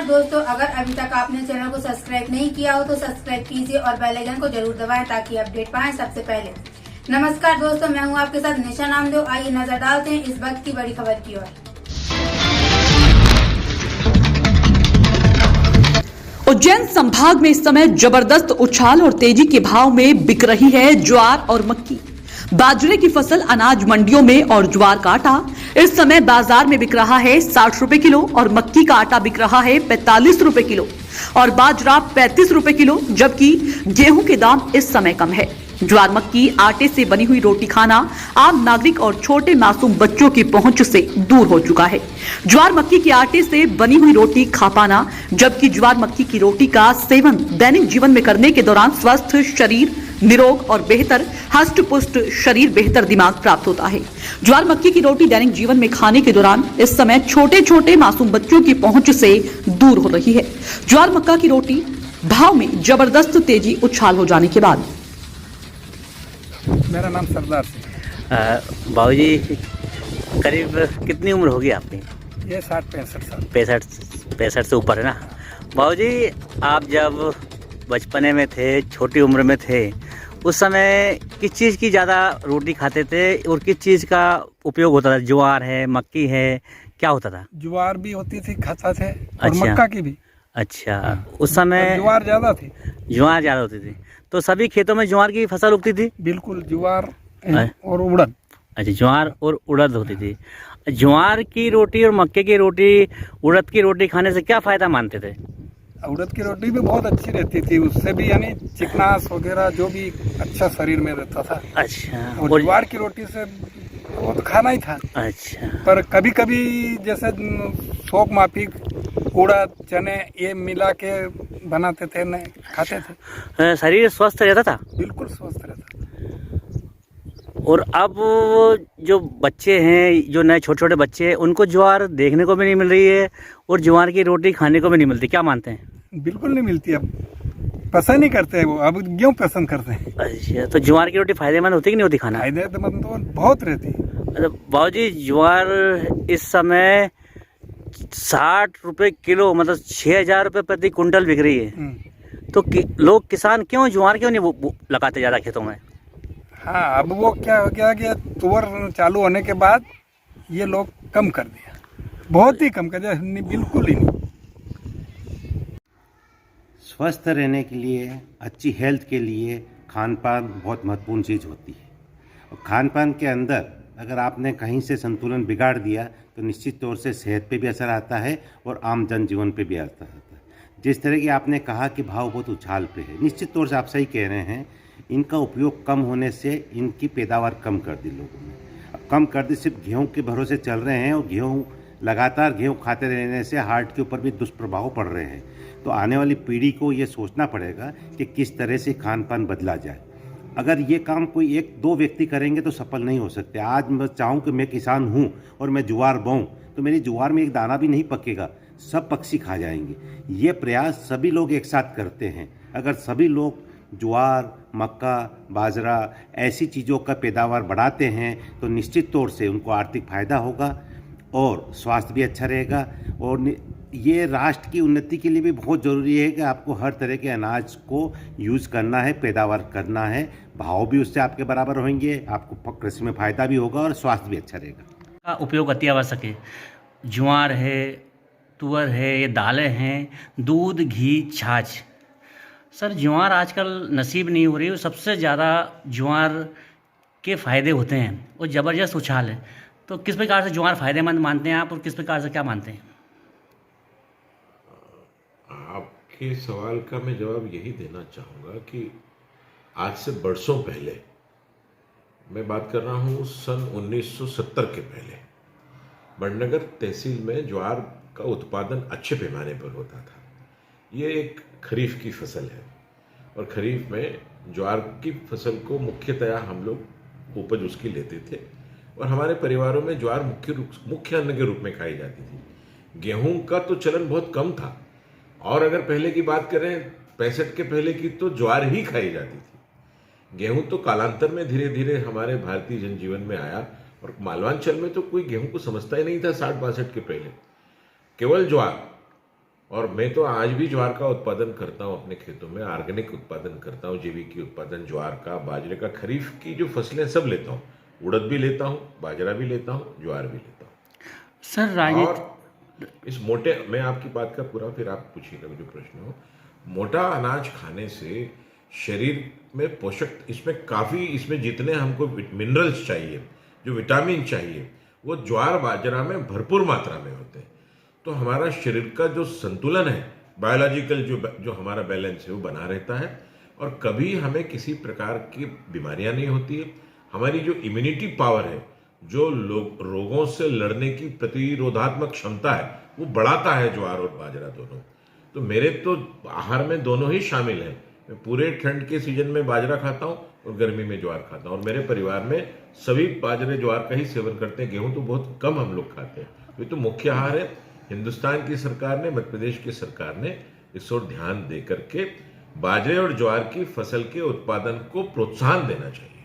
दोस्तों, अगर अभी तक आपने चैनल को सब्सक्राइब नहीं किया हो तो सब्सक्राइब कीजिए और बेल आइकन को जरूर दबाएं ताकि अपडेट पाएं सबसे पहले। नमस्कार दोस्तों, मैं हूं आपके साथ निशा नामदेव। आइए नजर डालते हैं इस वक्त की बड़ी खबर की ओर। उज्जैन संभाग में इस समय जबरदस्त उछाल और तेजी के भाव में बिक रही है ज्वार और मक्की। बाजरे की फसल अनाज मंडियों में और ज्वार का आटा इस समय बाजार में बिक रहा है 60 रुपए किलो और मक्की का आटा बिक रहा है 45 रुपए किलो और बाजरा 35 रुपए किलो, जबकि गेहूं के दाम इस समय कम है। ज्वार मक्की आटे से बनी हुई रोटी खाना आम नागरिक और छोटे मासूम बच्चों की पहुंच से दूर हो चुका है। ज्वार मक्की के आटे से बनी हुई रोटी खा पाना, जबकि ज्वार मक्की की रोटी का सेवन दैनिक जीवन में करने के दौरान स्वस्थ शरीर, निरोग और बेहतर हष्ट पुष्ट शरीर, बेहतर दिमाग प्राप्त होता है। ज्वार मक्की की रोटी दैनिक जीवन में खाने के दौरान इस समय छोटे छोटे मासूम बच्चों की पहुंच से दूर हो रही है। ज्वार मक्का की रोटी भाव में जबरदस्त तेजी उछाल हो जाने के बाद। मेरा नाम सरदार सिंह। बाबूजी, करीब कितनी उम्र होगी आपकी? ये 60-65 साल। 65 से ऊपर है ना। बाबूजी, आप जब बचपने में थे, छोटी उम्र में थे, उस समय किस चीज़ की ज़्यादा रोटी खाते थे और किस चीज़ का उपयोग होता था? ज्वार है, मक्की है, क्या होता था? ज्वार भी होती थी, खाता थे, और अच्छा। मक्का की भी। अच्छा, उस समय ज्वार ज़्यादा थी। ज्वार ज़्यादा होती थी, तो सभी खेतों में ज्वार की फसल उगती थी? बिल्कुल, ज्वार और उड़द। अच्छा, ज्वार और उड़द होती थी। ज्वार की रोटी और मक्के की रोटी, उड़द की रोटी खाने से क्या फ़ायदा मानते थे? उड़द की रोटी भी बहुत अच्छी रहती थी, उससे भी यानी चिकनास वगैरह जो भी अच्छा शरीर में रहता था। अच्छा। और ज्वार की रोटी से वो तो खाना ही था। अच्छा। पर कभी कभी जैसे शौक माफिक उड़द चने ये मिला के बनाते थे, न खाते थे। शरीर स्वस्थ रहता था? बिल्कुल स्वस्थ रहता था। और अब जो बच्चे हैं, जो नए छोटे छोटे बच्चे हैं, उनको ज्वार देखने को भी नहीं मिल रही है और ज्वार की रोटी खाने को भी नहीं मिलती, क्या मानते हैं? बिल्कुल नहीं मिलती, अब पसंद नहीं करते हैं वो, अब गेहूँ पसंद करते हैं। अच्छा, तो ज्वार की रोटी फायदेमंद होती कि नहीं होती खाना? फायदेमंद तो बहुत रहती है। अच्छा बाबूजी, ज्वार इस समय 60 रुपए किलो, मतलब 6,000 रुपये प्रति कुंटल बिक रही है। तो लोग किसान क्यों नहीं लगाते ज़्यादा खेतों में? हाँ, अब वो क्या हो गया कि तुवर चालू होने के बाद ये लोग कम कर दिया, बहुत ही कम कर दिया, बिल्कुल ही नहीं। स्वस्थ रहने के लिए, अच्छी हेल्थ के लिए खान पान बहुत महत्वपूर्ण चीज़ होती है। और खान पान के अंदर अगर आपने कहीं से संतुलन बिगाड़ दिया तो निश्चित तौर से सेहत पे भी असर आता है और आम जनजीवन पे भी असर आता है। जिस तरह की आपने कहा कि भाव बहुत उछाल पे है, निश्चित तौर से आप सही कह रहे हैं। इनका उपयोग कम होने से इनकी पैदावार कम कर दी लोगों ने। अब कम कर दी, सिर्फ गेहूँ के भरोसे चल रहे हैं और लगातार गेहूँ खाते रहने से हार्ट के ऊपर भी दुष्प्रभाव पड़ रहे हैं। तो आने वाली पीढ़ी को ये सोचना पड़ेगा कि किस तरह से खान पान बदला जाए। अगर ये काम कोई 1-2 व्यक्ति करेंगे तो सफल नहीं हो सकते। आज मैं चाहूँ कि मैं किसान हूँ और मैं ज्वार बोऊँ तो मेरी ज्वार में एक दाना भी नहीं पकेगा, सब पक्षी खा जाएंगे। ये प्रयास सभी लोग एक साथ करते हैं। अगर सभी लोग ज्वार, मक्का, बाजरा ऐसी चीज़ों का पैदावार बढ़ाते हैं तो निश्चित तौर से उनको आर्थिक फ़ायदा होगा और स्वास्थ्य भी अच्छा रहेगा। और ये राष्ट्र की उन्नति के लिए भी बहुत ज़रूरी है कि आपको हर तरह के अनाज को यूज़ करना है, पैदावार करना है। भाव भी उससे आपके बराबर होंगे, आपको कृषि में फ़ायदा भी होगा और स्वास्थ्य भी अच्छा रहेगा। का उपयोग अति आवश्यक है। ज्वार है, तुअर है, ये दालें हैं, दूध, घी, छाछ। सर, ज्वार आजकल नसीब नहीं हो रही है। सबसे ज़्यादा ज्वार के फ़ायदे होते हैं और ज़बरदस्त उछाल है। तो किस प्रकार से ज्वार फ़ायदेमंद मानते हैं आप और किस प्रकार से क्या मानते हैं? आपके सवाल का मैं जवाब यही देना चाहूँगा कि आज से बरसों पहले, मैं बात कर रहा हूँ सन 1970 के पहले, बड़नगर तहसील में ज्वार का उत्पादन अच्छे पैमाने पर होता था। ये एक खरीफ की फसल है और खरीफ में ज्वार की फसल को मुख्यतया हम लोग उपज उसकी लेते थे और हमारे परिवारों में ज्वार मुख्य अन्न के रूप में खाई जाती थी। गेहूं का तो चलन बहुत कम था और अगर पहले की बात करें 65 के पहले की, तो ज्वार ही खाई जाती थी। गेहूं तो कालांतर में धीरे धीरे हमारे भारतीय जनजीवन में आया और मालवांचल में तो कोई गेहूं को समझता ही नहीं था 60-62 के पहले। केवल ज्वार और मैं तो आज भी ज्वार का उत्पादन करता हूँ अपने खेतों में, ऑर्गेनिक उत्पादन करता हूँ, जैविक उत्पादन, ज्वार का, बाजरे का, खरीफ की जो फसलें सब लेता हूँ, उड़द भी लेता हूँ, बाजरा भी लेता हूँ, ज्वार भी लेता हूँ। सर राजनीति और इस मोटे, मैं आपकी बात का पूरा, फिर आप पूछिएगा जो प्रश्न हो। मोटा अनाज खाने से शरीर में पोषक, इसमें काफ़ी, इसमें जितने हमको मिनरल्स चाहिए, जो विटामिन चाहिए, वो ज्वार बाजरा में भरपूर मात्रा में होते हैं। तो हमारा शरीर का जो संतुलन है, बायोलॉजिकल जो हमारा बैलेंस है, वो बना रहता है और कभी हमें किसी प्रकार की बीमारियां नहीं होती है। हमारी जो इम्यूनिटी पावर है, जो रोगों से लड़ने की प्रतिरोधात्मक क्षमता है, वो बढ़ाता है ज्वार और बाजरा दोनों। तो मेरे तो आहार में दोनों ही शामिल हैं। मैं पूरे ठंड के सीजन में बाजरा खाता हूँ और गर्मी में ज्वार खाता हूँ, और मेरे परिवार में सभी बाजरे ज्वार का ही सेवन करते हैं। गेहूं तो बहुत कम हम लोग खाते हैं। ये तो मुख्य आहार है। हिंदुस्तान की सरकार ने, मध्य प्रदेश की सरकार ने इस ओर ध्यान दे करके बाजरे और ज्वार की फसल के उत्पादन को प्रोत्साहन देना चाहिए।